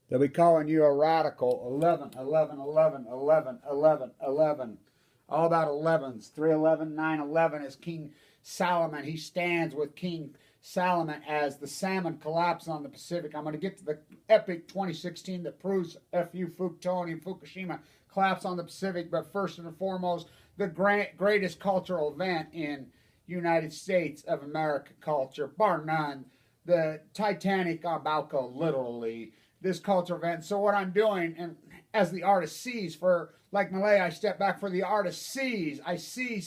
They'll be calling you a radical. 11, 11, 11, 11, 11, 11. All about 11s. 311, 911 is King Salman. He stands with King Salman as the salmon collapse on the Pacific. I'm going to get to the epic 2016 that proves FU Tony and Fukushima collapse on the Pacific. But first and foremost, the greatest cultural event in United States of America culture, bar none. The Titanic on Balco, literally. This cultural event. So what I'm doing, and as the artist sees, for like Malay, I step back. For the artist sees, I see.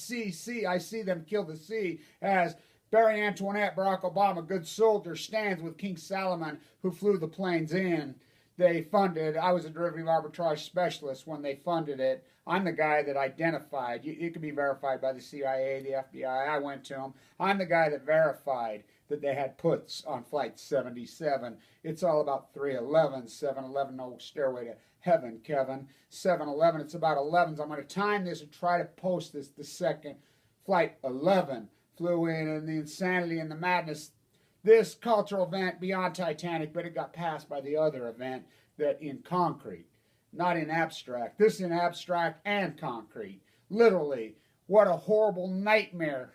I see them kill the sea. As Barry Antoinette, Barack Obama, good soldier, stands with King Salman, who flew the planes in. They funded. I was a derivative arbitrage specialist when they funded it. I'm the guy that identified. It can be verified by the CIA, the FBI. I went to them. I'm the guy that verified that they had puts on Flight 77. It's all about 311, 711, no stairway to heaven, Kevin. 711, it's about 11s. I'm going to time this and try to post this the second Flight 11 flew in, and the insanity and the madness. This cultural event beyond Titanic, but it got passed by the other event that in concrete, not in abstract. This in abstract and concrete. Literally, what a horrible nightmare.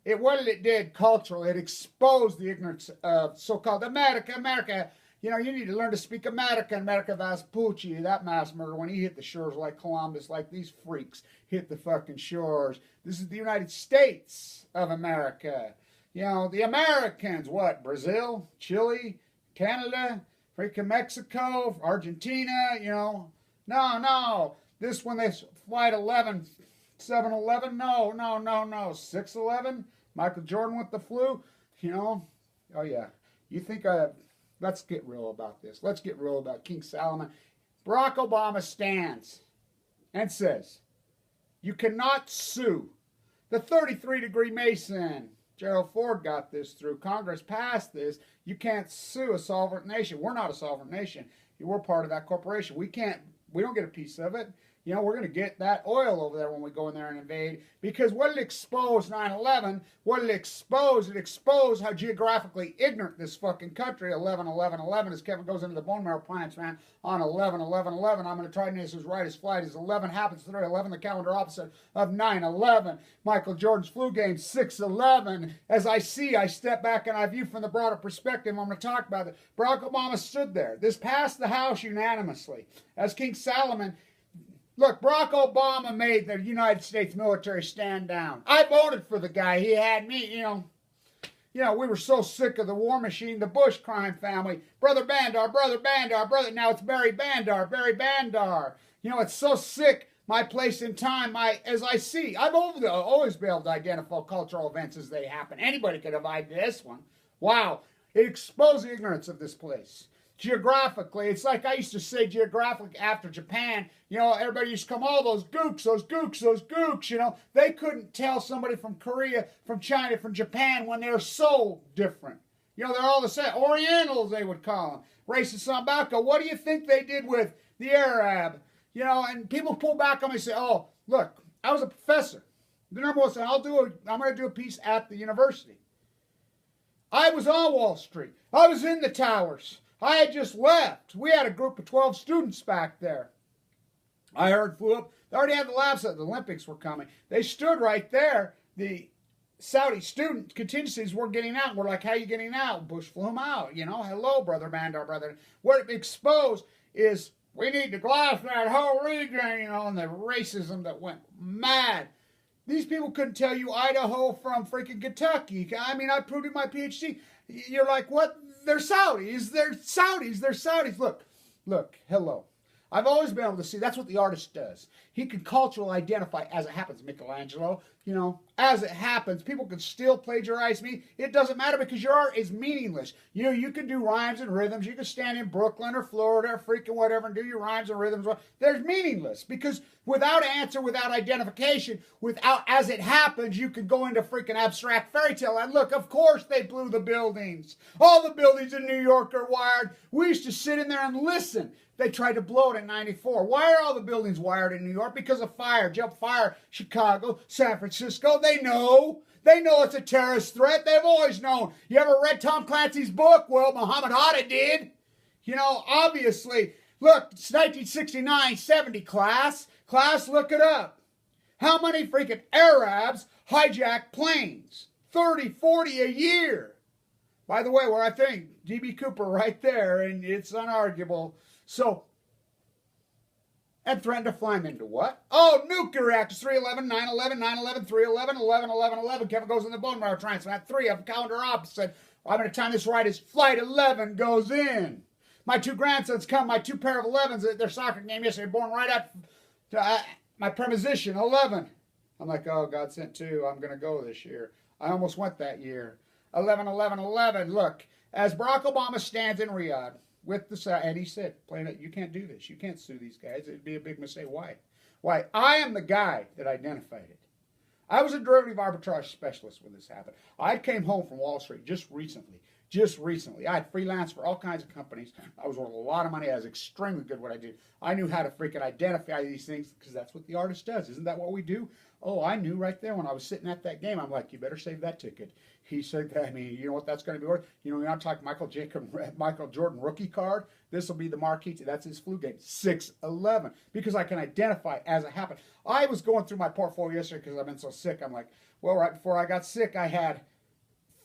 What it did culturally, it exposed the ignorance of so-called America. You know, you need to learn to speak America Vespucci, that mass murderer, when he hit the shores like Columbus, like these freaks hit the fucking shores. This is the United States of America. You know, the Americans, what, Brazil, Chile, Canada, freaking Mexico, Argentina, you know. No. This one, they Flight 11, 711, no. 611, Michael Jordan with the flu, you know. Oh, yeah. You think let's get real about this. Let's get real about King Salman. Barack Obama stands and says, you cannot sue the 33-degree Mason. Gerald Ford got this through. Congress passed this. You can't sue a sovereign nation. We're not a sovereign nation. We're part of that corporation. We don't get a piece of it. You know, we're going to get that oil over there when we go in there and invade. Because what it exposed 9/11, what it exposed how geographically ignorant this fucking country, 11/11/11, as Kevin goes into the bone marrow plants, man, on 11/11/11, I'm going to try this as right as flight as 11 happens to 11, the calendar opposite of 9/11. Michael Jordan's flu game, 6/11. As I step back and I view from the broader perspective. I'm going to talk about it. Barack Obama stood there. This passed the House unanimously. As King Salman, look, Barack Obama made the United States military stand down. I voted for the guy. He had me, you know, we were so sick of the war machine, the Bush crime family. Brother Bandar. Now it's Barry Bandar. You know, it's so sick. My place in time, as I see, I've always been able to identify cultural events as they happen. Anybody could have this one. Wow. It exposed the ignorance of this place. Geographically, it's like I used to say geographically after Japan, you know, everybody used to come, oh, those gooks, you know, they couldn't tell somebody from Korea, from China, from Japan when they're so different. You know, they're all the same. Orientals, they would call them. Racist Sambaco. What do you think they did with the Arab? You know, and people pull back on me and say, oh, look, I was a professor. The number one said, I'm going to do a piece at the university. I was on Wall Street. I was in the towers. I had just left. We had a group of 12 students back there. I flew up. They already had the labs set. The Olympics were coming. They stood right there. The Saudi student contingencies were getting out. We're like, how are you getting out? Bush flew them out. You know, hello, Brother Bandar, brother. What it exposed is we need to glass that whole region, you know, and the racism that went mad. These people couldn't tell you Idaho from freaking Kentucky. I mean, I proved in my PhD. You're like, what? They're Saudis. Look, hello. I've always been able to see, that's what the artist does. He can culturally identify as it happens. Michelangelo, you know, as it happens. People can still plagiarize me. It doesn't matter because your art is meaningless. You know, you can do rhymes and rhythms. You can stand in Brooklyn or Florida or freaking whatever and do your rhymes and rhythms. They're meaningless because without answer, without identification, without as it happens, you can go into freaking abstract fairy tale. And look, of course they blew the buildings. All the buildings in New York are wired. We used to sit in there and listen. They tried to blow it in 94. Why are all the buildings wired in New York? Because of fire. Jump fire. Chicago, San Francisco. They know. They know it's a terrorist threat. They've always known. You ever read Tom Clancy's book? Well, Muhammad Atta did. You know, obviously, look, it's 1969, 70, class. Class, look it up. How many freaking Arabs hijack planes? 30, 40 a year. By the way, where I think D.B. Cooper right there, and it's unarguable. So, and threatened to fly them into what? Oh, nuclear reactors, 3/11, 9/11, 9/11, 3/11, 11, 11, 11. Kevin goes in the bone marrow transplant. 3 of them calendar opposite. I'm going to time this right as flight 11 goes in. My 2 grandsons come, my 2 pair of 11s at their soccer game yesterday, born right after my preposition, 11. I'm like, oh, God sent 2. I'm going to go this year. I almost went that year. 11, 11, 11. Look, as Barack Obama stands in Riyadh with the, and he said, you can't do this. You can't sue these guys. It'd be a big mistake. Why? Why? I am the guy that identified it. I was a derivative arbitrage specialist when this happened. I came home from Wall Street just recently. I had freelance for all kinds of companies. I was worth a lot of money. I was extremely good at what I did. I knew how to freaking identify these things because that's what the artist does. Isn't that what we do? Oh, I knew right there when I was sitting at that game. I'm like, you better save that ticket. He said, I mean, you know what that's going to be worth? You know, you're not talking Michael Jordan rookie card. This will be the marquee. That's his flu game. 6/11. Because I can identify as it happened. I was going through my portfolio yesterday because I've been so sick. I'm like, well, right before I got sick, I had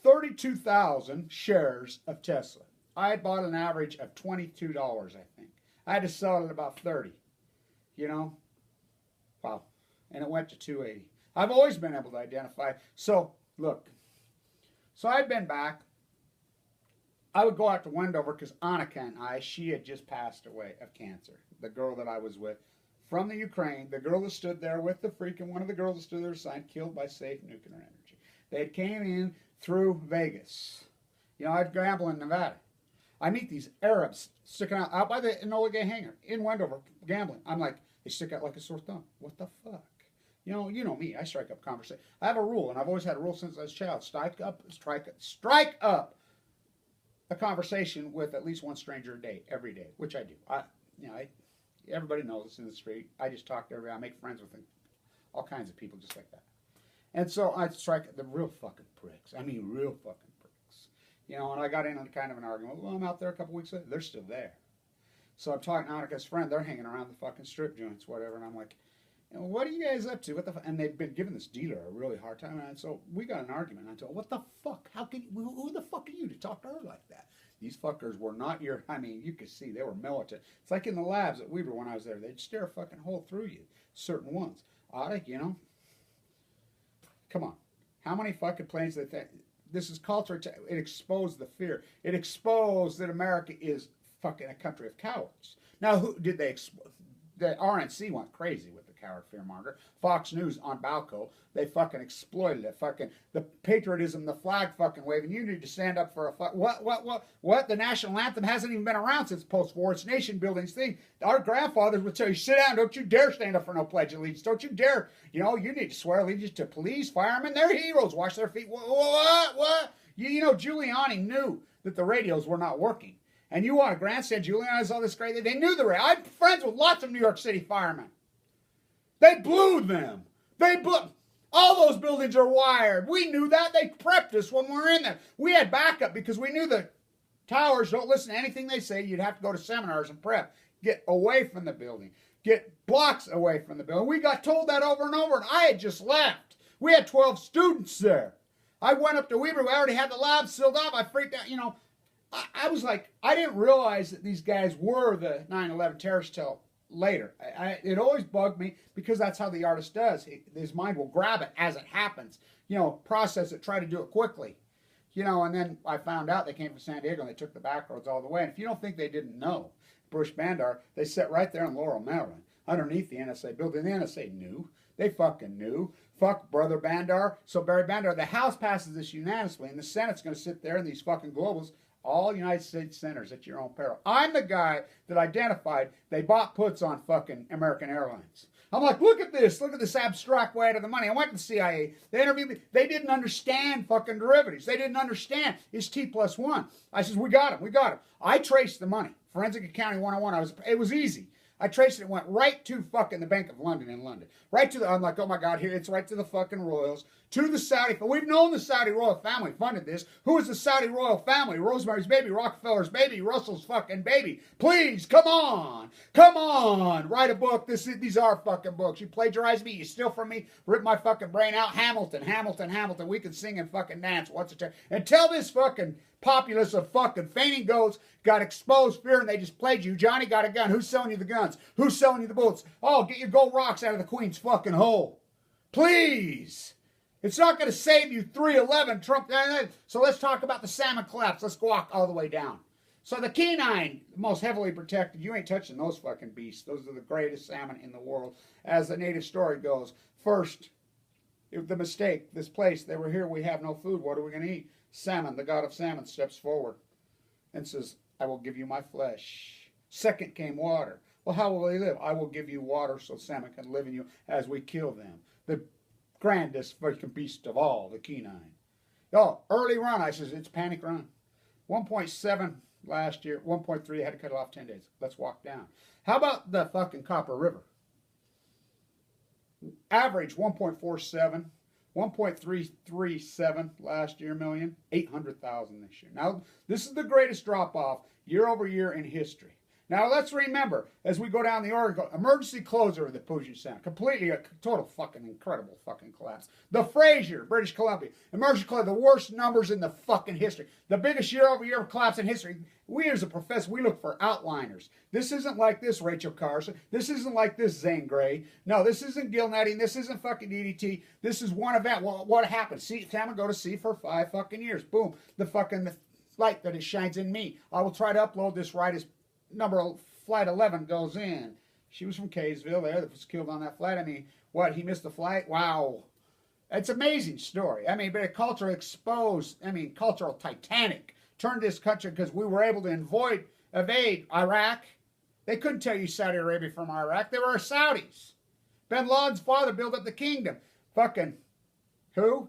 32,000 shares of Tesla. I had bought an average of $22, I think. I had to sell it at about 30. You know? Wow. And it went to 280. I've always been able to identify. So, look. So I'd been back. I would go out to Wendover because Annika and she had just passed away of cancer. The girl that I was with from the Ukraine, the girl that stood there with the freaking, one of the girls that stood there signed, killed by safe nuclear energy. They came in through Vegas. You know, I'd gamble in Nevada. I meet these Arabs sticking out by the Enola Gay hangar in Wendover gambling. I'm like, they stick out like a sore thumb. What the fuck? You know me. I strike up conversation. I have a rule, and I've always had a rule since I was a child. Strike up a conversation with at least one stranger a day, every day, which I do. Everybody knows it's in the street. I just talk to everybody. I make friends with them, all kinds of people just like that. And so I strike the real fucking pricks. I mean, real fucking pricks. You know, and I got in on kind of an argument. Well, I'm out there a couple weeks later. They're still there. So I'm talking to Annika's friend. They're hanging around the fucking strip joints, whatever. And I'm like, what are you guys up to? What the fuck? And they've been giving this dealer a really hard time. And so we got an argument. I told her, what the fuck? Who the fuck are you to talk to her like that? These fuckers were not you could see they were militant. It's like in the labs at Weber when I was there. They'd stare a fucking hole through you. Certain ones. Come on. How many fucking planes that this is culture. It exposed the fear. It exposed that America is fucking a country of cowards. Now, who did they expose? The RNC went crazy with the coward fearmonger. Fox News on Balco, they fucking exploited it. Fucking the patriotism, the flag fucking waving. You need to stand up for what? The national anthem hasn't even been around since post-war. It's nation building thing. Our grandfathers would tell you, sit down, don't you dare stand up for no pledge of allegiance. Don't you dare. You need to swear allegiance to police, firemen. They're heroes. Wash their feet. What? Giuliani knew that the radios were not working. And you want to grandstand Giuliani's all this great. They knew the radio. I'm friends with lots of New York City firemen. They blew them. All those buildings are wired. We knew that. They prepped us when we were in there. We had backup because we knew the towers don't listen to anything they say. You'd have to go to seminars and prep. Get away from the building. Get blocks away from the building. We got told that over and over, and I had just left. We had 12 students there. I went up to Weber. We already had the lab sealed up. I freaked out, I was like, I didn't realize that these guys were the 9/11 terrorists till later. It always bugged me because that's how the artist does. His mind will grab it as it happens, process it, try to do it quickly. And then I found out they came from San Diego and they took the back roads all the way. And if you don't think they didn't know, Bush Bandar, they sat right there in Laurel, Maryland, underneath the NSA building. The NSA knew. They fucking knew. Fuck Brother Bandar. So Barry Bandar, the House passes this unanimously, and the Senate's going to sit there and these fucking globals, all United States senators at your own peril. I'm the guy that identified they bought puts on fucking American Airlines. I'm like, look at this abstract way to the money. I went to the CIA. They interviewed me. They didn't understand fucking derivatives. They didn't understand it's T+1. I says, we got him. I traced the money. Forensic Accounting 101. It was easy. I traced it. It went right to fucking the Bank of London in London. Right to the, I'm like, oh my God, here, it's right to the fucking royals. To the Saudi, we've known the Saudi royal family funded this. Who is the Saudi royal family? Rosemary's Baby, Rockefeller's baby, Russell's fucking baby. Please, come on. Come on. Write a book. These are fucking books. You plagiarize me, you steal from me, rip my fucking brain out. Hamilton, Hamilton, Hamilton. We can sing and fucking dance. What's it? Until this fucking populace of fucking fainting goats got exposed fear and they just played you. Johnny got a gun. Who's selling you the guns? Who's selling you the bullets? Oh, get your gold rocks out of the Queen's fucking hole. Please. It's not going to save you 311 Trump. So let's talk about the salmon collapse. Let's walk all the way down. So the Kenai, most heavily protected, you ain't touching those fucking beasts. Those are the greatest salmon in the world. As the native story goes, first, the mistake, this place, they were here, we have no food. What are we going to eat? Salmon, the god of salmon, steps forward and says, I will give you my flesh. Second came water. Well, how will they live? I will give you water so salmon can live in you as we kill them. The grandest fucking beast of all, the Kenai. Oh, early run, I says, it's panic run. 1.7 last year, 1.3, I had to cut it off 10 days. Let's walk down. How about the fucking Copper River? Average 1.47, 1.337 last year million, 800,000 this year. Now, this is the greatest drop-off year over year in history. Now, let's remember, as we go down the article, emergency closure of the Puget Sound. Completely a total fucking incredible fucking collapse. The Fraser, British Columbia. Emergency closure, the worst numbers in the fucking history. The biggest year-over-year collapse in history. We as a professor, we look for outliners. This isn't like this Rachel Carson. This isn't like this Zane Grey. No, this isn't gill netting. This isn't fucking DDT. This is one event. Well, what happened? See, salmon go to sea for 5 fucking years. Boom. The light that it shines in me. I will try to upload this right as flight 11 goes in. She was from Kaysville there that was killed on that flight. I mean, what, he missed the flight? Wow. It's an amazing story. I mean, but a culture exposed, cultural Titanic turned this country because we were able to evade Iraq. They couldn't tell you Saudi Arabia from Iraq. They were Saudis. Bin Laden's father built up the kingdom. Fucking who?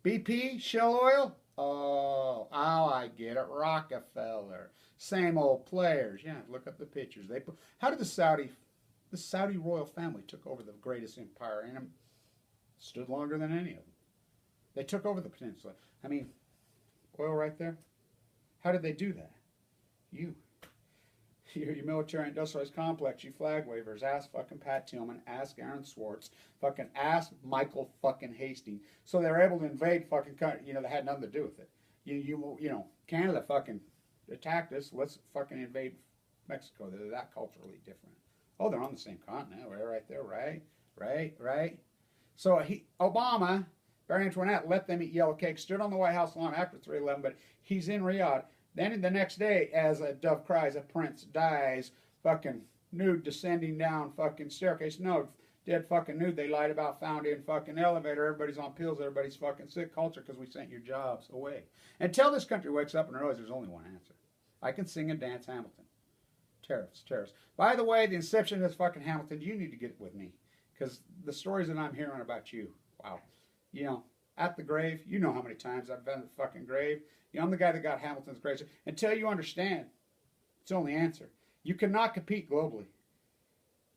BP? Shell Oil? Oh, I get it. Rockefeller. Same old players. Yeah, look up the pictures. How did the Saudi royal family took over the greatest empire and stood longer than any of them. They took over the peninsula. I mean, oil right there. How did they do that? Your military industrialized complex, you flag wavers, ask fucking Pat Tillman, ask Aaron Swartz, fucking ask Michael fucking Hastings. So they're able to invade fucking country. They had nothing to do with it. Canada fucking attacked us. Let's fucking invade Mexico. They're that culturally different. Oh, they're on the same continent. We're right there, right. So Obama, Barry Antoinette, let them eat yellow cake, stood on the White House lawn after 3/11, but he's in Riyadh. Then the next day, as a dove cries, a prince dies, fucking nude, descending down fucking staircase. No, dead fucking nude. They lied about, found in fucking elevator. Everybody's on pills. Everybody's fucking sick. Culture because we sent your jobs away. Until this country wakes up and realizes there's only one answer. I can sing and dance Hamilton. Tariffs. By the way, the inception of this fucking Hamilton, you need to get with me. Because the stories that I'm hearing about you, wow. At the grave, you know how many times I've been at the fucking grave. I'm the guy that got Hamilton's grave. Until you understand, it's the only answer. You cannot compete globally.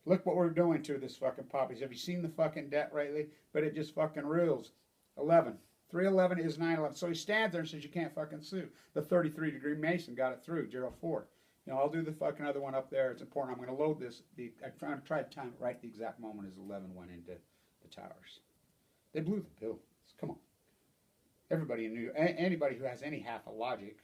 Look what we're doing to this fucking poppies. Have you seen the fucking debt lately? But it just fucking rules. 311 is 9/11. So he stands there and says you can't fucking sue. The 33-degree Mason got it through, Gerald Ford. I'll do the fucking other one up there. It's important. I'm going to load this. I'm trying to try to time it right the exact moment as 11 went into the towers. They blew the pill. Come on. Everybody knew. Anybody who has any half of logic.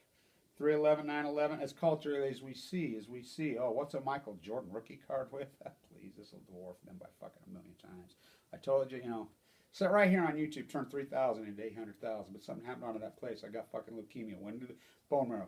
3/11, 9/11, as culturally as we see. Oh, what's a Michael Jordan rookie card with? Please, this will dwarf them by fucking a million times. I told you, So right here on YouTube, turned 3,000 into 800,000, but something happened on that place. I got fucking leukemia. Went into the bone marrow.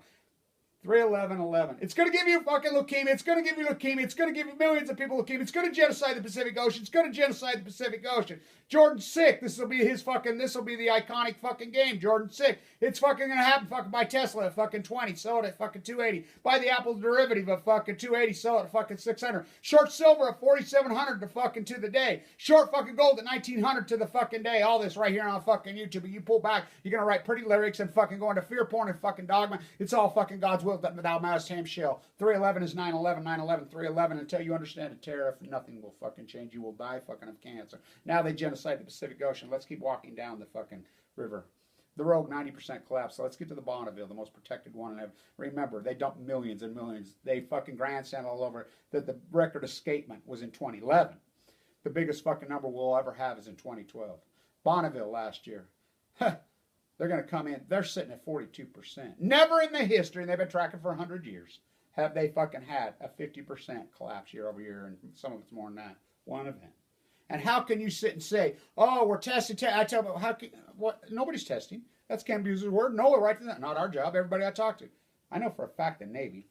3/11/11. It's going to give you fucking leukemia. It's going to give you leukemia. It's going to give you millions of people leukemia. It's going to genocide the Pacific Ocean. It's going to genocide the Pacific Ocean. Jordan's sick. This will be the iconic fucking game. Jordan's sick. It's fucking going to happen. Fucking buy Tesla at fucking 20. Sell it at fucking 280. Buy the Apple derivative at fucking 280. Sell it at fucking 600. Short silver at 4,700 to fucking to the day. Short fucking gold at 1,900 to the fucking day. All this right here on fucking YouTube. But you pull back. You're going to write pretty lyrics and fucking go into fear porn and fucking dogma. It's all fucking God's will. wilt thou mayest ham shall. 311 is 911, 911, 311. Until you understand a tariff, nothing will fucking change. You will die fucking of cancer. Now they genocide the Pacific Ocean. Let's keep walking down the fucking river. The rogue 90% collapse. So let's get to the Bonneville, the most protected one. And remember, they dumped millions and millions. They fucking grandstand all over that the record escapement was in 2011. The biggest fucking number we'll ever have is in 2012. Bonneville last year. They're going to come in. They're sitting at 42%. Never in the history, and they've been tracking for 100 years, have they fucking had a 50% collapse year over year, and some of it's more than that. One event. And how can you sit and say, oh, we're testing? I tell them, how can, what? Nobody's testing. That's Ken Buser's word. No, we're right to that. Not our job. Everybody I talk to. I know for a fact the Navy,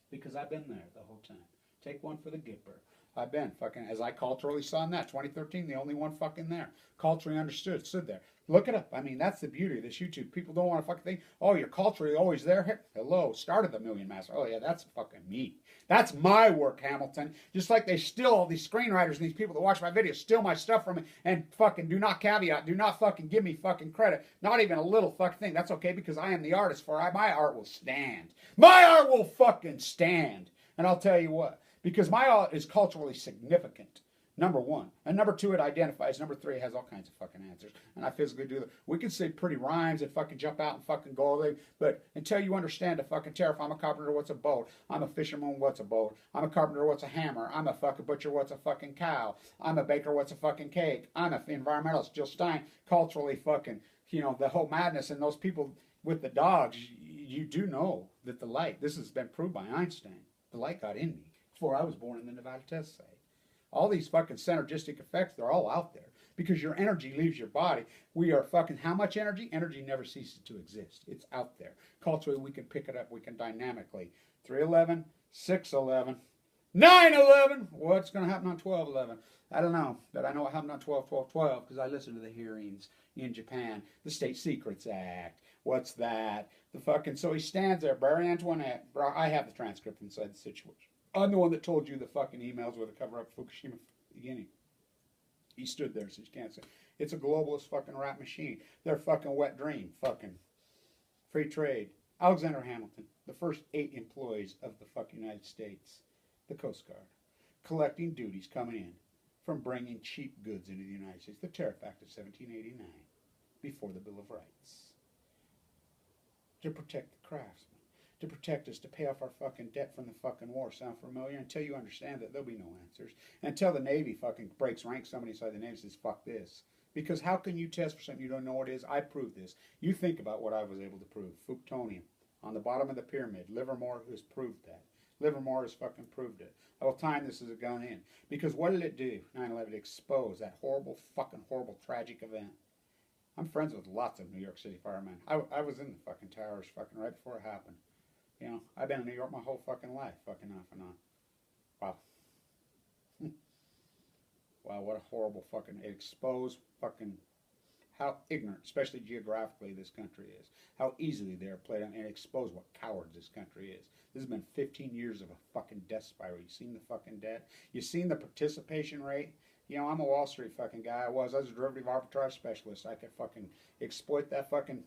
because I've been there the whole time. Take one for the Gipper. I've been fucking, as I culturally saw in that, 2013, the only one fucking there. Culturally understood, stood there. Look it up. I mean, that's the beauty of this YouTube. People don't want to fucking think, oh, you're culturally always there. Hello, started the Million Master. Oh, yeah, that's fucking me. That's my work, Hamilton. Just like they steal all these screenwriters and these people that watch my videos, steal my stuff from me and fucking do not caveat, do not fucking give me fucking credit. Not even a little fucking thing. That's okay because I am the artist, for my art will stand. My art will fucking stand. And I'll tell you what. Because my art is culturally significant, number one. And number two, it identifies. Number three, it has all kinds of fucking answers. And I physically do that. We can say pretty rhymes and fucking jump out and fucking go there. But until you understand a fucking tariff, I'm a carpenter, what's a boat? I'm a fisherman, what's a boat? I'm a carpenter, what's a hammer? I'm a fucking butcher, what's a fucking cow? I'm a baker, what's a fucking cake? I'm an environmentalist, Jill Stein, culturally fucking, you know, the whole madness. And those people with the dogs, you do know that the light, this has been proved by Einstein, the light got in me. Before I was born in the Nevada test site. All these fucking synergistic effects, they're all out there. Because your energy leaves your body. We are fucking, how much energy? Energy never ceases to exist. It's out there. Culturally, we can pick it up. We can dynamically. 311, 611, 911. What's going to happen on 1211? I don't know. But I know what happened on 12/12/12 because I listened to the hearings in Japan. The State Secrets Act. What's that? The fucking, so he stands there, Barry Antoinette. I have the transcript inside the situation. I'm the one that told you the fucking emails were the cover-up Fukushima beginning. He stood there, so you can't say. It's a globalist fucking rap machine. They're fucking wet dream, fucking free trade. Alexander Hamilton, the first 8 employees of the fucking United States, the Coast Guard, collecting duties coming in from bringing cheap goods into the United States. The Tariff Act of 1789, before the Bill of Rights, to protect the craftsmen. To protect us, to pay off our fucking debt from the fucking war. Sound familiar? Until you understand that, there'll be no answers. Until the Navy fucking breaks rank, somebody inside the Navy says, fuck this. Because how can you test for something you don't know what it is? I proved this. You think about what I was able to prove. Fuktonium. On the bottom of the pyramid. Livermore has proved that. Livermore has fucking proved it. I will time this as it gone in. Because what did it do? 9/11 exposed that horrible, fucking horrible, tragic event. I'm friends with lots of New York City firemen. I was in the fucking towers fucking right before it happened. You know, I've been in New York my whole fucking life, fucking off and on. Wow. Wow, what a horrible fucking, it exposed fucking how ignorant, especially geographically, this country is. How easily they're played on, and expose what cowards this country is. This has been 15 years of a fucking death spiral. You seen the fucking debt? You seen the participation rate? You know, I'm a Wall Street fucking guy. I was a derivative arbitrage specialist. I could fucking exploit that fucking...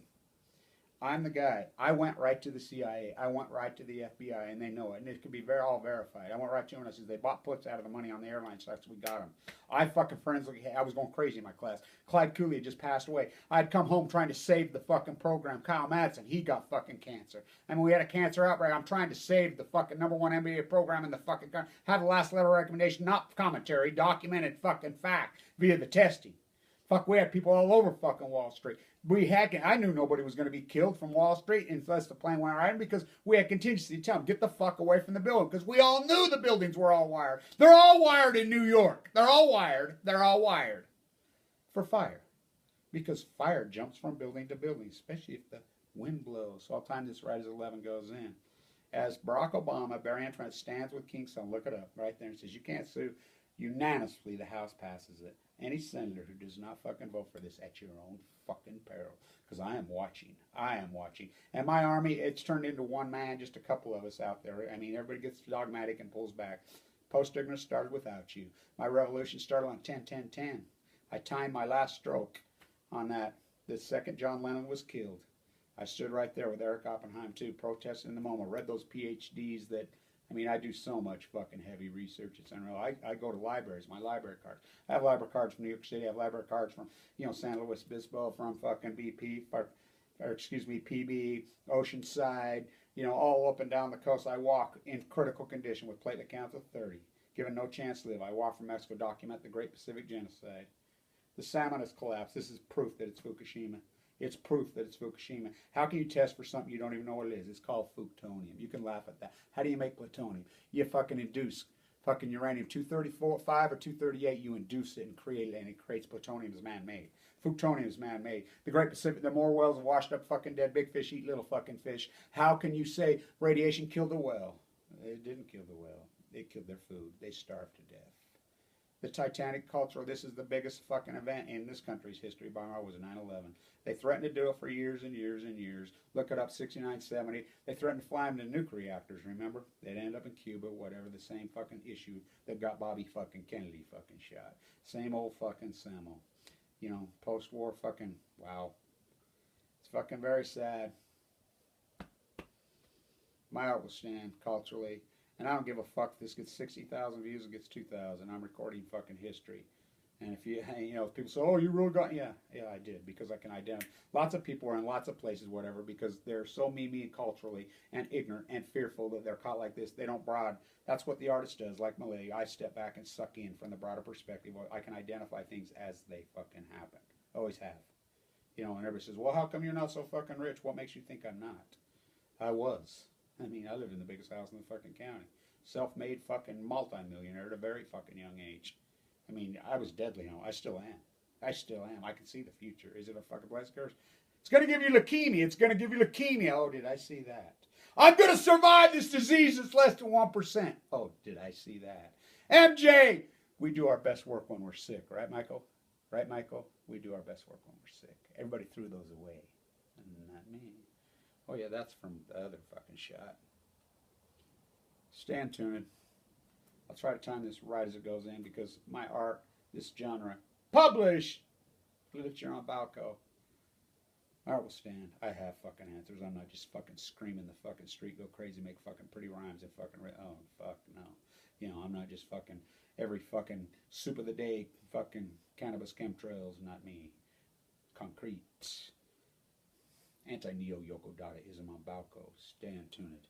I'm the guy. I went right to the CIA. I went right to the FBI, and they know it. And it can be all verified. I went right to them, and I said, they bought puts out of the money on the airline stocks. We got them. I fucking friends, I was going crazy in my class. Clyde Cooley had just passed away. I'd come home trying to save the fucking program. Kyle Madsen, he got fucking cancer. I mean, we had a cancer outbreak. I'm trying to save the fucking #1 NBA program in the fucking country. Have the last letter of recommendation, not commentary, documented fucking fact via the testing. Fuck, we had people all over fucking Wall Street. I knew nobody was going to be killed from Wall Street unless the plane went right, because we had contingency to tell them, get the fuck away from the building, because we all knew the buildings were all wired. They're all wired in New York. They're all wired. They're all wired for fire, because fire jumps from building to building, especially if the wind blows. So I'll time this right as 11 goes in. As Barack Obama, Barry Antoinette stands with King Salman, look it up right there, and says, you can't sue. Unanimously, the House passes it. Any senator who does not fucking vote for this, at your own fucking peril. Because I am watching. I am watching. And my army, it's turned into one man, just a couple of us out there. I mean, everybody gets dogmatic and pulls back. Post-ignorance started without you. My revolution started on 10-10-10. I timed my last stroke on that. The second John Lennon was killed. I stood right there with Eric Oppenheim too, protesting in the moment. Read those PhDs that, I mean, I do so much fucking heavy research. It's unreal. I go to libraries, my library cards. I have library cards from New York City. I have library cards from, San Luis Obispo, from fucking BP, or excuse me, PB, Oceanside, all up and down the coast. I walk in critical condition with platelet counts of 30, given no chance to live. I walk from Mexico, document the Great Pacific Genocide. The salmon has collapsed. This is proof that it's Fukushima. It's proof that it's Fukushima. How can you test for something you don't even know what it is? It's called plutonium. You can laugh at that. How do you make plutonium? You fucking induce fucking uranium 235 or 238. You induce it and create it, and it creates plutonium as man-made. Plutonium is man-made. The Great Pacific, the more whales have washed up fucking dead. Big fish eat little fucking fish. How can you say radiation killed the whale? It didn't kill the whale. It killed their food. They starved to death. The Titanic cultural, this is the biggest fucking event in this country's history by now, was 9/11. They threatened to do it for years and years and years. Look it up, 69, 70. They threatened to fly them to nuke reactors, remember? They'd end up in Cuba, whatever, the same fucking issue that got Bobby fucking Kennedy fucking shot. Same old fucking Samo. Post-war fucking, wow. It's fucking very sad. My art will stand culturally. And I don't give a fuck if this gets 60,000 views or gets 2,000. I'm recording fucking history. And if if people say, oh, you really got, yeah, I did, because I can identify. Lots of people are in lots of places, whatever, because they're so me culturally and ignorant and fearful that they're caught like this. They don't broad. That's what the artist does, like Malay. I step back and suck in from the broader perspective. I can identify things as they fucking happen. Always have. And everybody says, well, how come you're not so fucking rich? What makes you think I'm not? I was. I mean, I lived in the biggest house in the fucking county. Self-made fucking multi-millionaire at a very fucking young age. I mean, I was deadly young. I still am. I can see the future. Is it a fucking blessed curse? It's going to give you leukemia. It's going to give you leukemia. Oh, did I see that? I'm going to survive this disease that's less than 1%. Oh, did I see that? MJ, we do our best work when we're sick. Right, Michael? Right, Michael? We do our best work when we're sick. Everybody threw those away. Not me. Oh, yeah, that's from the other fucking shot. Stand tuned. I'll try to time this right as it goes in, because my art, this genre, published, literature on Balco. Art will stand. I have fucking answers. I'm not just fucking screaming the fucking street, go crazy, make fucking pretty rhymes and fucking, oh, fuck, no. I'm not just fucking every fucking soup of the day fucking cannabis chemtrails, not me. Concrete. Anti-neo-Yoko Dadaism on Balco. Stand tuned.